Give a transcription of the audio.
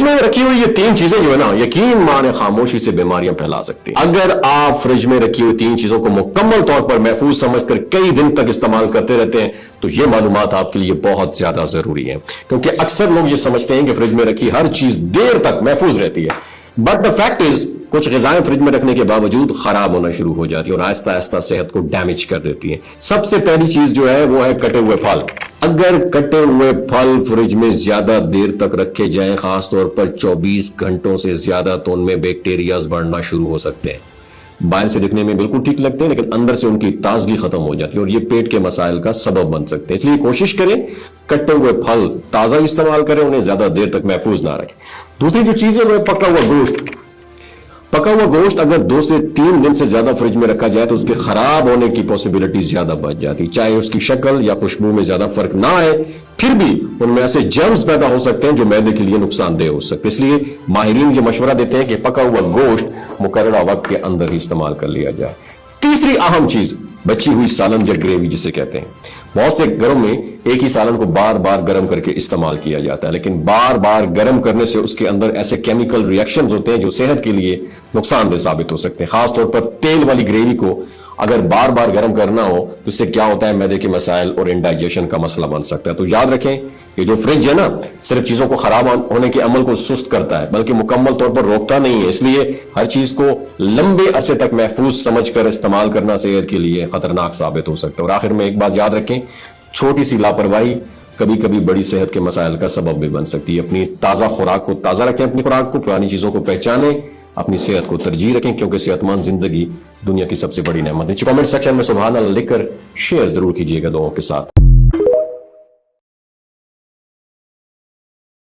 Fridge में रखी हुई ये तीन चीजें जो है ना, यकीन माने खामोशी से बीमारियां फैला सकती हैं। अगर आप फ्रिज में रखी हुई तीन चीजों को मुकम्मल तौर पर महफूज समझकर कई दिन तक इस्तेमाल करते रहते हैं तो ये मालूमात आपके लिए बहुत ज्यादा जरूरी है, क्योंकि अक्सर लोग ये समझते हैं कि फ्रिज में रखी हर चीज देर तक महफूज रहती है, बट द फैक्ट इज कुछ ग़िज़ाएं फ्रिज में रखने के बावजूद खराब होना शुरू हो जाती है और आहिस्ता आहिस्ता सेहत को डैमेज कर देती है। सबसे पहली चीज जो है वो है कटे हुए फल। अगर कटे हुए फल फ्रिज में ज्यादा देर तक रखे जाएं, खासतौर पर 24 घंटों से ज्यादा, तो उनमें बैक्टीरियाज बढ़ना शुरू हो सकते हैं। बाहर से दिखने में बिल्कुल ठीक लगते हैं लेकिन अंदर से उनकी ताजगी खत्म हो जाती है और ये पेट के मसाइल का सबब बन सकते हैं। इसलिए कोशिश करें कटे हुए फल ताजा इस्तेमाल करें, उन्हें ज्यादा देर तक महफूज ना रखें। दूसरी जो चीज है वो है पका हुआ गोश्त। पका हुआ गोश्त अगर 2 से 3 दिन से ज्यादा फ्रिज में रखा जाए तो उसके खराब होने की पॉसिबिलिटी ज्यादा बढ़ जाती है। चाहे उसकी शक्ल या खुशबू में ज्यादा फर्क ना आए, फिर भी उनमें ऐसे जर्म्स पैदा हो सकते हैं जो मैदे के लिए नुकसानदेह हो सकते हैं। इसलिए माहिरीन ये मशवरा देते हैं कि पका हुआ गोश्त मुकर्ररा वक्त के अंदर ही इस्तेमाल कर लिया जाए। तीसरी अहम चीज बची हुई सालन या ग्रेवी जिसे कहते हैं। बहुत से घरों में एक ही सालन को बार बार गर्म करके इस्तेमाल किया जाता है, लेकिन बार बार गर्म करने से उसके अंदर ऐसे केमिकल रिएक्शंस होते हैं जो सेहत के लिए नुकसानदेह साबित हो सकते हैं। खासतौर पर तेल वाली ग्रेवी को अगर बार बार गर्म करना हो तो इससे क्या होता है, मैदे के मसाइल और इंडाइजेशन का मसला बन सकता है। तो याद रखें कि जो फ्रिज है ना, सिर्फ चीजों को खराब होने के अमल को सुस्त करता है बल्कि मुकम्मल तौर पर रोकता नहीं है। इसलिए हर चीज को लंबे अरसे तक महफूज समझकर इस्तेमाल करना सेहत के लिए खतरनाक साबित हो सकता है। और आखिर में एक बात याद रखें, छोटी सी लापरवाही कभी कभी बड़ी सेहत के मसाइल का सबब भी बन सकती है। अपनी ताजा खुराक को ताजा रखें, अपनी खुराक को, पुरानी चीजों को पहचानें, अपनी सेहत को तरजीह रखें, क्योंकि सेहतमंद जिंदगी दुनिया की सबसे बड़ी नेमत है। कमेंट सेक्शन में सुभान अल्लाह लिखकर शेयर जरूर कीजिएगा लोगों के साथ।